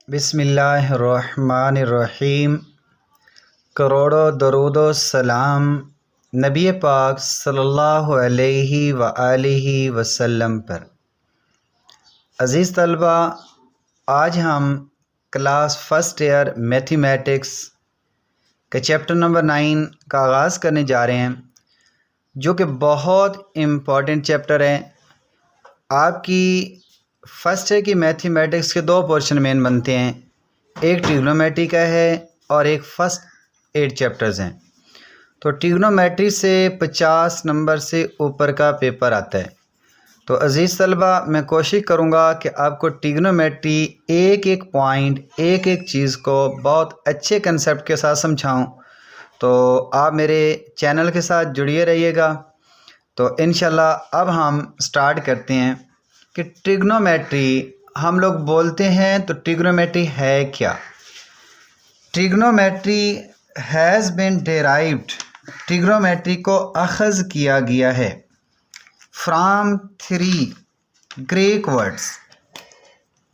बिस्मिल्लाहिर्रहमानिर्रहीम। करोड़ों दरूदो सलाम नबी पाक सल्लल्लाहु अलैहि व आलिहि वसल्लम पर। अज़ीज़ तलबा, आज हम क्लास फ़र्स्ट ईयर मैथमेटिक्स के चैप्टर नंबर 9 का आगाज़ करने जा रहे हैं, जो कि बहुत इम्पॉर्टेंट चैप्टर है। आपकी फ़र्स्ट ईयर की मैथमेटिक्स के दो पोर्शन मेन बनते हैं, एक ट्रिग्नोमेट्री का है और एक फर्स्ट 8 चैप्टर्स हैं। तो ट्रिग्नोमेट्री से 50 नंबर से ऊपर का पेपर आता है। तो अज़ीज़ तलबा, मैं कोशिश करूँगा कि आपको ट्रिग्नोमेट्री एक एक पॉइंट, एक एक चीज़ को बहुत अच्छे कंसेप्ट के साथ समझाऊँ। तो आप मेरे चैनल के साथ जुड़िए रहिएगा। तो इंशाल्लाह अब हम स्टार्ट करते हैं कि ट्रिग्नोमेट्री हम लोग बोलते हैं, तो ट्रिग्नोमेट्री है क्या। Trigonometry has been derived, trigonometry को अखज़ किया गया है from 3 Greek words.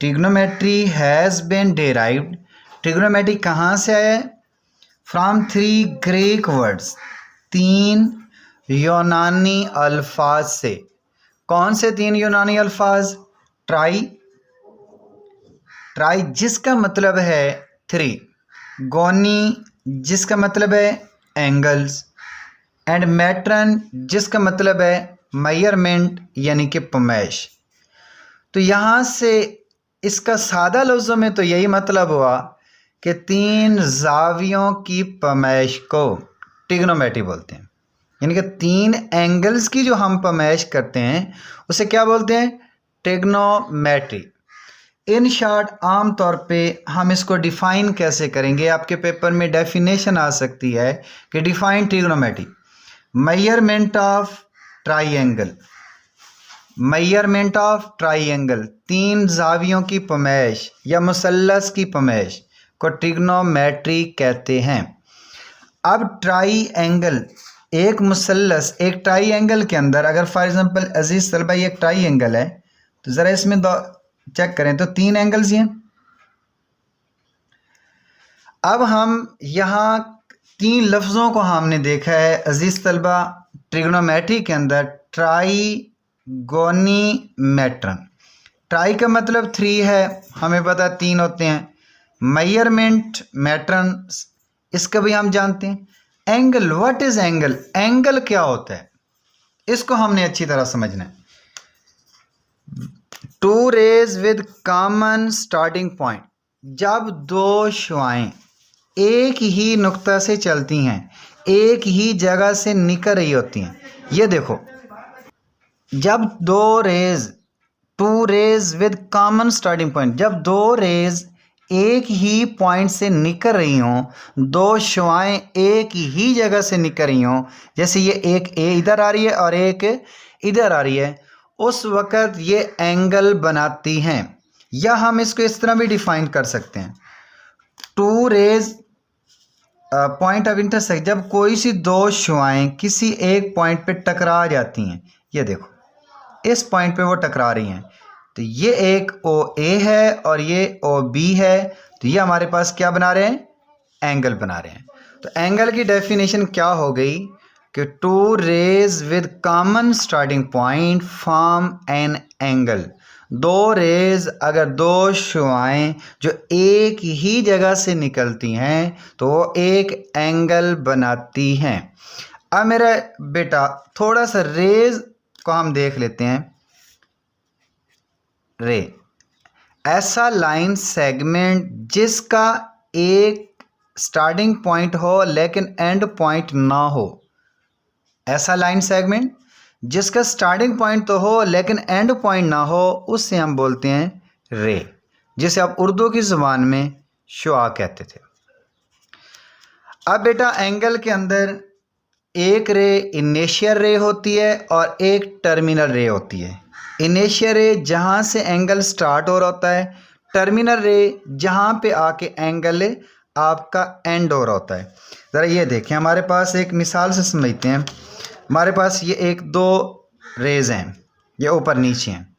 Trigonometry has been derived, trigonometry कहाँ से आया है? फ्राम 3 ग्रीक वर्ड्स, 3 यूनानी अल्फाज से। कौन से 3 यूनानी अल्फाज? ट्राई जिसका मतलब है 3, गोनी जिसका मतलब है एंगल्स, एंड मैट्रन जिसका मतलब है मेजरमेंट यानी कि पमैश। तो यहाँ से इसका सादा लफ्ज़ों में तो यही मतलब हुआ कि 3 जावियों की पमैश को ट्रिग्नोमेट्री बोलते हैं, यानी कि 3 एंगल्स की जो हम पमैश करते हैं उसे क्या बोलते हैं? ट्रिग्नोमेट्री। इन शॉर्ट, आम तौर पे हम इसको डिफ़ाइन कैसे करेंगे? आपके पेपर में डेफिनेशन आ सकती है कि define trigonometry, measurement of triangle, measurement of triangle, 3 जावियों की पमैश या मुसल्लस की पमैश को ट्रिग्नोमेट्री कहते हैं। अब ट्राइंगल, एक मुसल्लस, एक ट्राइंगल के अंदर अगर फॉर एग्जांपल अजीज़ तलबा ये एक ट्राइंगल है, तो ज़रा इसमें चेक करें तो 3 एंगल्स हैं। अब हम यहाँ 3 लफ्ज़ों को हमने देखा है अजीज़ तलबा ट्रिग्नोमेट्री के अंदर, ट्राई, गोनी, मैट्रन। ट्राई का मतलब 3 है, हमें पता 3 होते हैं। मेजरमेंट, मैट्रन, इसका भी हम जानते हैं। Angle, what is angle? Angle क्या होता है, इसको हमने अच्छी तरह समझना है। 2 rays with common starting point, जब 2 शुआएं एक ही नुक्ता से चलती हैं, एक ही जगह से निकल रही होती हैं। ये देखो, जब 2 rays with common starting point, जब 2 रेज एक ही पॉइंट से निकल रही हों, 2 शुआएं एक ही जगह से निकल रही हों, जैसे ये एक इधर आ रही है और एक इधर आ रही है, उस वक़्त ये एंगल बनाती हैं। या हम इसको इस तरह भी डिफ़ाइन कर सकते हैं, 2 रेज पॉइंट ऑफ इंटरसेक्ट, जब कोई सी 2 शुआएं किसी एक पॉइंट पे टकरा जाती हैं, ये देखो इस पॉइंट पे वो टकरा रही हैं, तो ये एक OA है और ये OB है, तो ये हमारे पास क्या बना रहे हैं? एंगल बना रहे हैं। तो एंगल की डेफिनेशन क्या हो गई कि 2 rays with common starting point form an angle. 2 rays, अगर 2 शुआएं जो एक ही जगह से निकलती हैं तो वो एक एंगल बनाती हैं। अब मेरा बेटा थोड़ा सा रेज को हम देख लेते हैं। रे, ऐसा लाइन सेगमेंट जिसका एक स्टार्टिंग पॉइंट हो लेकिन एंड पॉइंट ना हो। ऐसा लाइन सेगमेंट जिसका स्टार्टिंग पॉइंट तो हो लेकिन एंड पॉइंट ना हो, उससे हम बोलते हैं रे, जिसे आप उर्दू की ज़ुबान में शुआ कहते थे। अब बेटा एंगल के अंदर एक रे इनिशियल रे होती है और एक टर्मिनल रे होती है। इनिशियल रे जहाँ से एंगल स्टार्ट हो रहा होता है, टर्मिनल रे जहाँ पे आके एंगल आपका एंड हो रहा होता है। ज़रा ये देखें, हमारे पास एक मिसाल से समझते हैं। हमारे पास ये 1 2 रेज हैं, ये ऊपर नीचे हैं।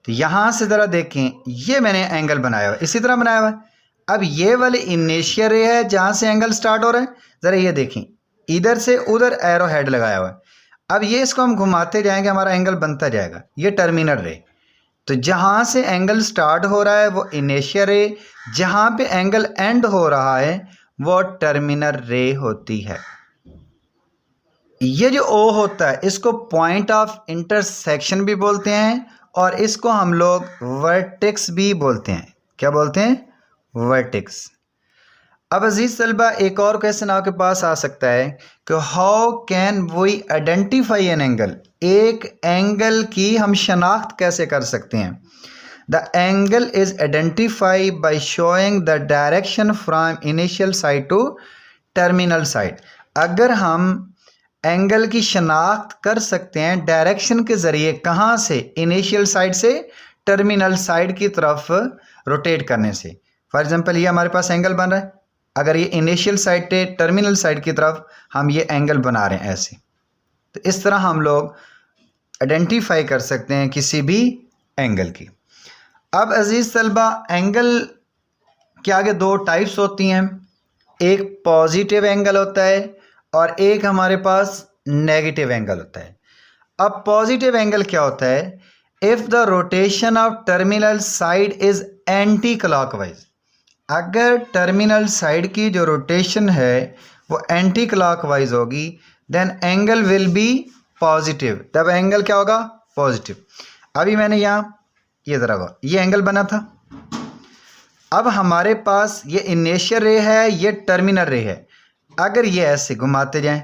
तो यहाँ से ज़रा देखें, ये मैंने एंगल बनाया हुआ है, इसी तरह बनाया हुआ है। अब ये वाली इनिशियल रे है जहाँ से एंगल स्टार्ट हो रहा है, ज़रा ये देखें, इधर से उधर एरो हेड लगाया हुआ है। अब ये इसको हम घुमाते जाएंगे, हमारा एंगल बनता जाएगा, ये टर्मिनल रे। तो जहाँ से एंगल स्टार्ट हो रहा है वो इनिशियल रे, जहाँ पे एंगल एंड हो रहा है वो टर्मिनल रे होती है। ये जो ओ होता है इसको पॉइंट ऑफ इंटरसेक्शन भी बोलते हैं और इसको हम लोग वर्टेक्स भी बोलते हैं। क्या बोलते हैं? वर्टेक्स। अब अजीज तलबा, एक और क्वेश्चन आपके पास आ सकता है कि how can we identify an angle, एक एंगल की हम शनाख्त कैसे कर सकते हैं। The angle is identify by showing the direction from initial side to terminal side. अगर हम एंगल की शनाख्त कर सकते हैं डायरेक्शन के ज़रिए, कहाँ से? इनिशियल साइड से टर्मिनल साइड की तरफ रोटेट करने से। फॉर एग्जांपल ये हमारे पास एंगल बन रहा है, अगर ये इनिशियल साइड से टर्मिनल साइड की तरफ हम ये एंगल बना रहे हैं ऐसे, तो इस तरह हम लोग आइडेंटिफाई कर सकते हैं किसी भी एंगल की। अब अजीज़ तलबा, एंगल के आगे दो टाइप्स होती हैं, एक पॉजिटिव एंगल होता है और एक हमारे पास नेगेटिव एंगल होता है। अब पॉजिटिव एंगल क्या होता है? If the rotation of terminal side is anticlockwise, अगर टर्मिनल साइड की जो रोटेशन है वो एंटी क्लॉकवाइज होगी, then angle will be positive, तब एंगल क्या होगा? पॉजिटिव। अभी मैंने यहाँ ये ज़रा ये एंगल बना था, अब हमारे पास ये इनिशियल रे है, ये टर्मिनल रे है। अगर ये ऐसे घुमाते जाएं,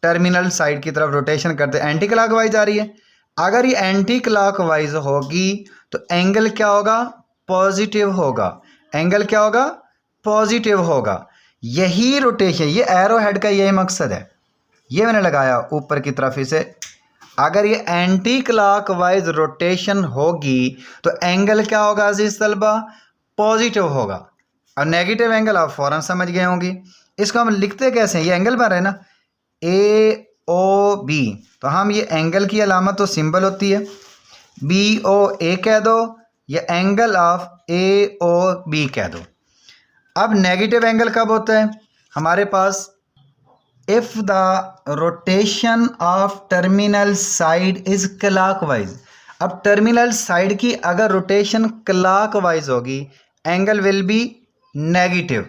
टर्मिनल साइड की तरफ रोटेशन करते, एंटी क्लॉकवाइज आ रही है। अगर ये एंटी क्लॉकवाइज होगी तो एंगल क्या होगा? पॉजिटिव होगा। एंगल क्या होगा? पॉजिटिव होगा। यही रोटेशन, ये एरो हेड का यही मकसद है, ये मैंने लगाया ऊपर की तरफ इसे। अगर ये एंटी क्लॉकवाइज रोटेशन होगी तो एंगल क्या होगा अजीज तलबा? पॉजिटिव होगा। और नेगेटिव एंगल आप फ़ौरन समझ गए होंगे। इसको हम लिखते कैसे हैं? ये एंगल बन रहा है ना, ए ओ बी, तो हम ये एंगल की अलामत तो सिंबल होती है, बी ओ ए कह दो, ये angle of A O B कह दो। अब नेगेटिव एंगल कब होता है हमारे पास? If the rotation of terminal side is clockwise. अब टर्मिनल साइड की अगर रोटेशन क्लॉकवाइज होगी, एंगल विल बी नेगेटिव।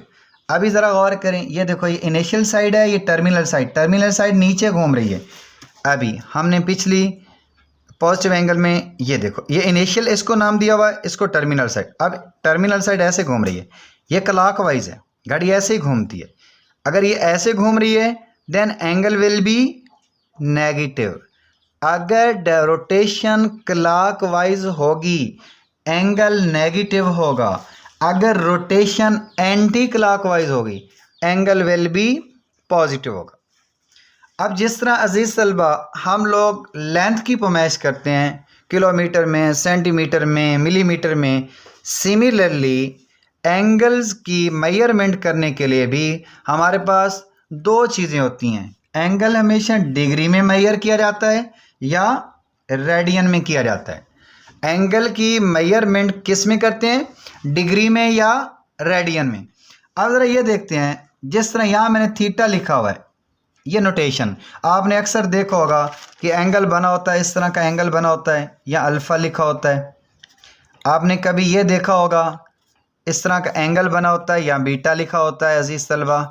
अभी ज़रा गौर करें, ये देखो, ये इनिशियल साइड है, ये टर्मिनल साइड, टर्मिनल साइड नीचे घूम रही है। अभी हमने पिछली पॉजिटिव एंगल में ये देखो, ये इनिशियल इसको नाम दिया हुआ है, इसको टर्मिनल साइड। अब टर्मिनल साइड ऐसे घूम रही है, ये क्लॉकवाइज है, घड़ी ऐसे ही घूमती है। अगर ये ऐसे घूम रही है then angle will be negative. अगर रोटेशन क्लॉकवाइज होगी एंगल नेगेटिव होगा, अगर रोटेशन एंटी क्लॉकवाइज होगी एंगल विल बी पॉजिटिव होगा। अब जिस तरह अजीज़ तलबा हम लोग लेंथ की पैमाइश करते हैं किलोमीटर में, सेंटीमीटर में, मिलीमीटर में, सिमिलरली एंगल्स की मेजरमेंट करने के लिए भी हमारे पास दो चीज़ें होती हैं। एंगल हमेशा डिग्री में मेजर किया जाता है या रेडियन में किया जाता है। एंगल की मेजरमेंट किस में करते हैं? डिग्री में या रेडियन में। अब ज़रा ये देखते हैं, जिस तरह यहाँ मैंने थीटा लिखा हुआ है, ये नोटेशन आपने अक्सर देखा होगा कि एंगल बना होता है, इस तरह का एंगल बना होता है या अल्फ़ा लिखा होता है। आपने कभी ये देखा होगा इस तरह का एंगल बना होता है या बीटा लिखा होता है अजीज़ तलबा।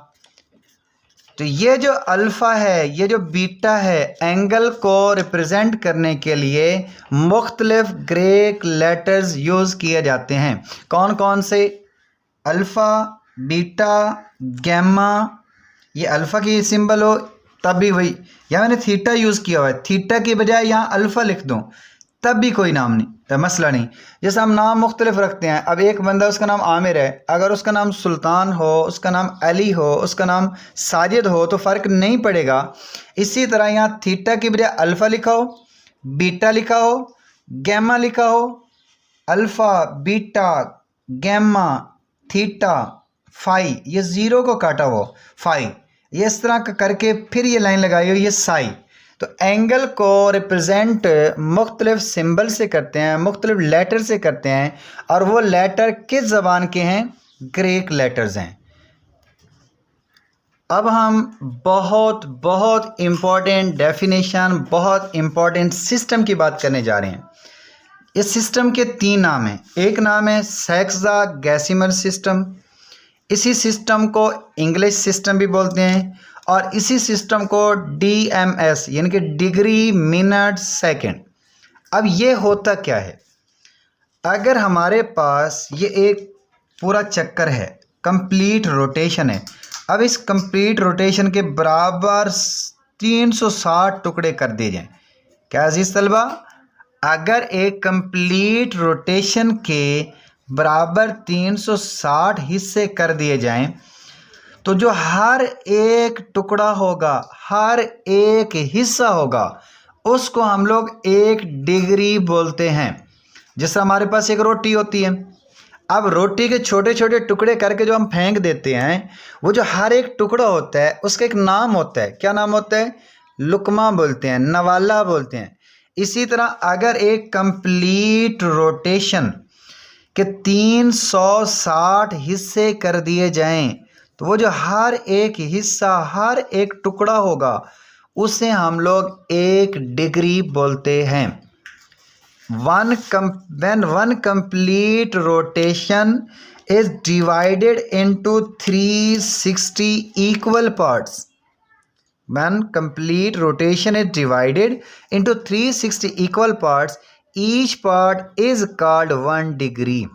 तो ये जो अल्फ़ा है, ये जो बीटा है, एंगल को रिप्रेजेंट करने के लिए मुख्तलिफ ग्रीक लेटर्स यूज़ किए जाते हैं। कौन कौन से? Alpha, beta, gamma. ये अल्फ़ा की सिंबल हो तब भी वही, या मैंने थीटा यूज़ किया हुआ है, थीटा की बजाय यहाँ अल्फ़ा लिख दूँ तब भी कोई नाम नहीं, मसला नहीं। जैसे हम नाम मुख्तलिफ रखते हैं, अब एक बंदा उसका नाम आमिर है, अगर उसका नाम सुल्तान हो, उसका नाम अली हो, उसका नाम साजिद हो तो फ़र्क नहीं पड़ेगा। इसी तरह यहाँ थीटा की बजाय अल्फ़ा लिखा हो, बीटा लिखा हो, गैमा लिखा हो, alpha, beta, gamma, theta, phi, ये ज़ीरो को काटा हो फाई, ये इस तरह का करके फिर ये लाइन लगाई हो, ये साई। तो एंगल को रिप्रेजेंट मुख्तलिफ सिंबल से करते हैं, मुख्तलिफ लेटर से करते हैं, और वो लेटर किस ज़बान के हैं? ग्रीक लेटर्स हैं। अब हम बहुत बहुत इम्पॉर्टेंट डेफिनेशन, बहुत इम्पॉर्टेंट सिस्टम की बात करने जा रहे हैं। इस सिस्टम के 3 नाम हैं। एक नाम है सेक्सागेसिमल सिस्टम, इसी सिस्टम को इंग्लिश सिस्टम भी बोलते हैं, और इसी सिस्टम को DMS यानी कि डिग्री मिनट सेकंड। अब ये होता क्या है? अगर हमारे पास ये एक पूरा चक्कर है, कंप्लीट रोटेशन है, अब इस कंप्लीट रोटेशन के बराबर 360 टुकड़े कर दिए जाएं। क्या अजीज तलबा? अगर एक कंप्लीट रोटेशन के बराबर 360 हिस्से कर दिए जाएं, तो जो हर एक टुकड़ा होगा, हर एक हिस्सा होगा, उसको हम लोग 1 डिग्री बोलते हैं। जिस हमारे पास एक रोटी होती है, अब रोटी के छोटे छोटे टुकड़े करके जो हम फेंक देते हैं, वो जो हर एक टुकड़ा होता है उसका एक नाम होता है। क्या नाम होता है? लुकमा बोलते हैं, नवाला बोलते हैं। इसी तरह अगर एक कंप्लीट रोटेशन के 360 हिस्से कर दिए जाएं, तो वो जो हर एक हिस्सा, हर एक टुकड़ा होगा, उसे हम लोग 1 डिग्री बोलते हैं। when one complete rotation is divided into 360 equal parts, when complete rotation is divided into 360 equal parts, each part is called 1 degree।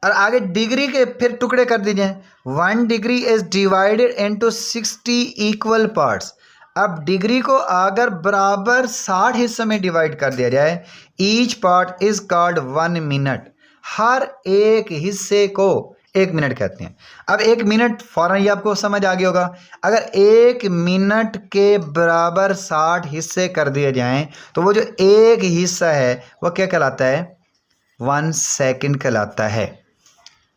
और आगे डिग्री के फिर टुकड़े कर दीजिए। 1 degree is divided into 60 equal parts. अब डिग्री को अगर बराबर 60 हिस्सों में डिवाइड कर दिया जाए, each part is called 1 minute. हर एक हिस्से को 1 मिनट कहते हैं। अब 1 मिनट फौरन ही आपको समझ आ गया होगा। अगर 1 मिनट के बराबर 60 हिस्से कर दिए जाएं, तो वो जो एक हिस्सा है वो क्या कहलाता है? 1 सेकंड कहलाता है।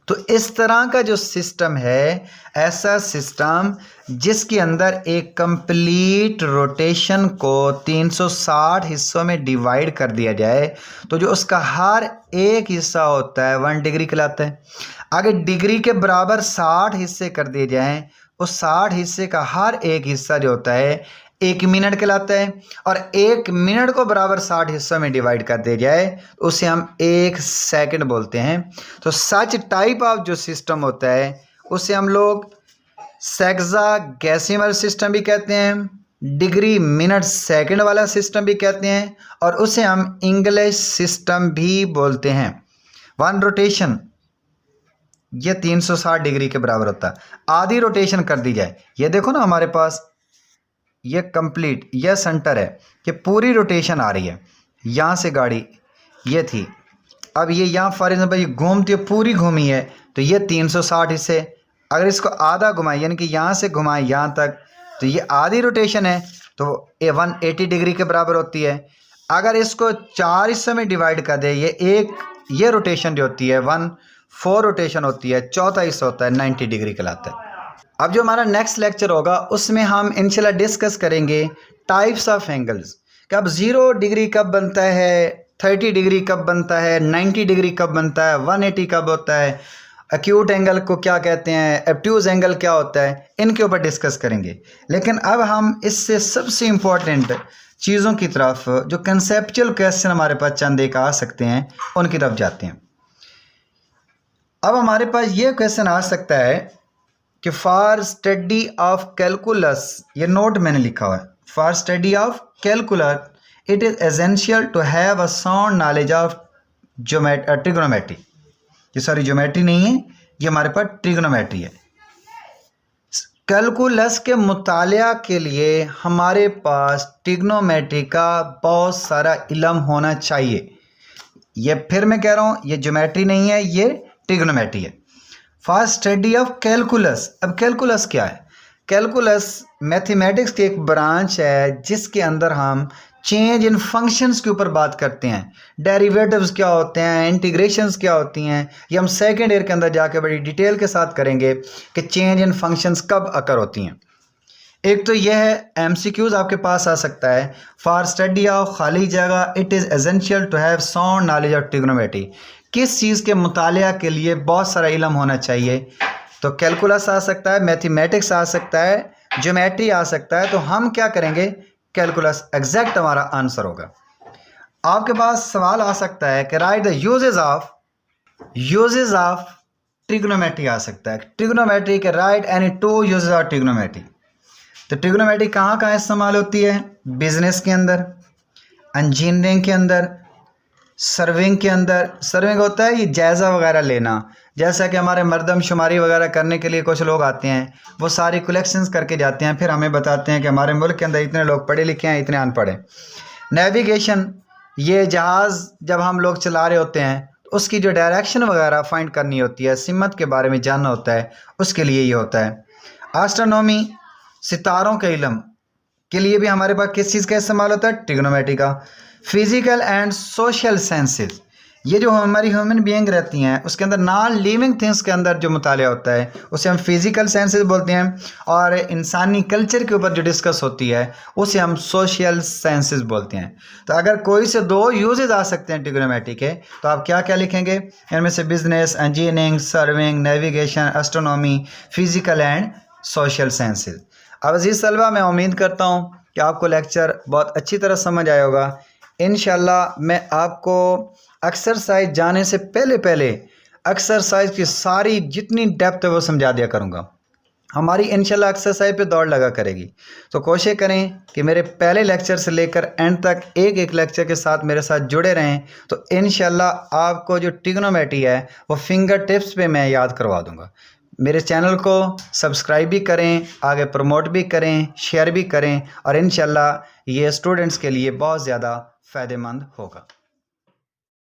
तो इस तरह का जो सिस्टम है, ऐसा सिस्टम जिसके अंदर एक कंप्लीट रोटेशन को 360 हिस्सों में डिवाइड कर दिया जाए, तो जो उसका हर एक हिस्सा होता है 1 डिग्री कहलाता है। अगर डिग्री के बराबर 60 हिस्से कर दिए जाएं, उस 60 हिस्से का हर एक हिस्सा जो होता है 1 मिनट कहलाता है। और 1 मिनट को बराबर 60 हिस्सों में डिवाइड कर दिया जाए, तो उसे हम 1 सेकंड बोलते हैं। तो सच टाइप ऑफ जो सिस्टम होता है उसे हम लोग सेक्सागेसिमल सिस्टम भी कहते हैं, डिग्री मिनट सेकंड वाला सिस्टम भी कहते हैं, और उसे हम इंग्लिश सिस्टम भी बोलते हैं। 1 रोटेशन ये 360 डिग्री के बराबर होता है। आधी रोटेशन कर दी जाए, ये देखो ना हमारे पास ये कंप्लीट, यह सेंटर है कि पूरी रोटेशन आ रही है। यहाँ से गाड़ी ये थी, अब ये यहाँ फॉर एग्जाम्पल ये घूमती है, पूरी घूमी है, तो ये 360 हिस्से। अगर इसको आधा घुमाए यानी कि यहाँ से घुमाए यहाँ तक, तो ये आधी रोटेशन है, तो ये 180 डिग्री के बराबर होती है। अगर इसको 4 हिस्सों में डिवाइड कर दे, ये रोटेशन जो होती है 1/4 रोटेशन होती है, चौथा हिस्सा होता है 90 डिग्री कहलाता है। अब जो हमारा नेक्स्ट लेक्चर होगा उसमें हम इंशाल्लाह डिस्कस करेंगे टाइप्स ऑफ एंगल्स, कि अब 0 डिग्री कब बनता है, 30 डिग्री कब बनता है, 90 डिग्री कब बनता है, 180 कब होता है, एक्यूट एंगल को क्या कहते हैं, एब्ट्यूज एंगल क्या होता है, इनके ऊपर डिस्कस करेंगे। लेकिन अब हम इससे सबसे इम्पोर्टेंट चीज़ों की तरफ, जो कंसेप्चुअल क्वेश्चन हमारे पास चंद एक आ सकते हैं, उनकी तरफ जाते हैं। अब हमारे पास ये क्वेश्चन आ सकता है कि फॉर स्टडी ऑफ कैलकुलस, ये नोट मैंने लिखा हुआ है, for study of calculus it is essential to have a sound knowledge of trigonometry. ये सॉरी ज्योमेट्री नहीं है, ये हमारे पास ट्रिग्नोमेट्री है। कैलकुलस के मुतालिया के लिए हमारे पास ट्रिग्नोमेट्री का बहुत सारा इल्म होना चाहिए। ये फिर मैं कह रहा हूँ, ये ज्योमेट्री नहीं है, ये ट्रिग्नोमेट्री है। फॉर स्टडी ऑफ कैलकुलस, अब कैलकुलस क्या है? कैलकुलस मैथमेटिक्स की एक ब्रांच है जिसके अंदर हम चेंज इन फंक्शंस के ऊपर बात करते हैं। डेरिवेटिव्स क्या होते हैं, इंटीग्रेशंस क्या होती हैं, ये हम सेकेंड ईयर के अंदर जाके बड़ी डिटेल के साथ करेंगे कि चेंज इन फंक्शंस कब अकर होती हैं। एक तो यह है MCQs आपके पास आ सकता है, फॉर स्टडी ऑफ खाली जगह it is essential to have sound knowledge of trigonometry. किस चीज़ के मुतालिया के लिए बहुत सारा इल्म होना चाहिए? तो कैलकुलस आ सकता है, मैथमेटिक्स आ सकता है, ज्योमेट्री आ सकता है। तो हम क्या करेंगे? कैलकुलस एग्जैक्ट हमारा आंसर होगा। आपके पास सवाल आ सकता है कि write the uses of trigonometry आ सकता है। ट्रिग्नोमेट्री के write any 2 uses of trigonometry. तो ट्रिग्नोमेट्री कहाँ कहाँ इस्तेमाल होती है? बिजनेस के अंदर, इंजीनियरिंग के अंदर, सर्विंग के अंदर। सर्विंग होता है ये जायज़ा वगैरह लेना, जैसा कि हमारे मरदमशुमारी वगैरह करने के लिए कुछ लोग आते हैं, वो सारी कलेक्शंस करके जाते हैं, फिर हमें बताते हैं कि हमारे मुल्क के अंदर इतने लोग पढ़े लिखे हैं, इतने अनपढ़ हैं। नेविगेशन, ये जहाज़ जब हम लोग चला रहे होते हैं तो उसकी जो डायरेक्शन वगैरह फाइंड करनी होती है, सिमत के बारे में जानना होता है, उसके लिए ये होता है। एस्ट्रोनॉमी, सितारों के इल्म के लिए भी हमारे पास किस चीज़ का इस्तेमाल होता है? ट्रिग्नोमेट्री का। फिज़िकल एंड सोशल साइंसेज, ये जो हमारी ह्यूमन बीइंग रहती हैं उसके अंदर नॉन लिविंग थिंग्स के अंदर जो मुतालिया होता है उसे हम फिज़िकल साइंसेज बोलते हैं, और इंसानी कल्चर के ऊपर जो डिस्कस होती है उसे हम सोशल साइंसेज बोलते हैं। तो अगर कोई से 2 यूजेज आ सकते हैं ट्रिग्नोमेट्री के, तो आप क्या क्या लिखेंगे? इनमें से business, engineering, serving, navigation, astronomy, physical and social sciences. अब अजीज़ तलबा, मैं उम्मीद करता हूँ कि आपको लेक्चर बहुत अच्छी तरह समझ आया होगा। इंशाल्लाह मैं आपको एक्सरसाइज जाने से पहले एक्सरसाइज की सारी जितनी डेप्थ है वो समझा दिया करूँगा। हमारी इंशाल्लाह एक्सरसाइज पे दौड़ लगा करेगी। तो कोशिश करें कि मेरे पहले लेक्चर से लेकर एंड तक एक एक लेक्चर के साथ मेरे साथ जुड़े रहें, तो इंशाल्लाह आपको जो ट्रिग्नोमेट्री है वो फिंगर टिप्स पे मैं याद करवा दूँगा। मेरे चैनल को सब्सक्राइब भी करें, आगे प्रमोट भी करें, शेयर भी करें, और इंशाल्लाह ये स्टूडेंट्स के लिए बहुत ज़्यादा फ़ायदेमंद होगा।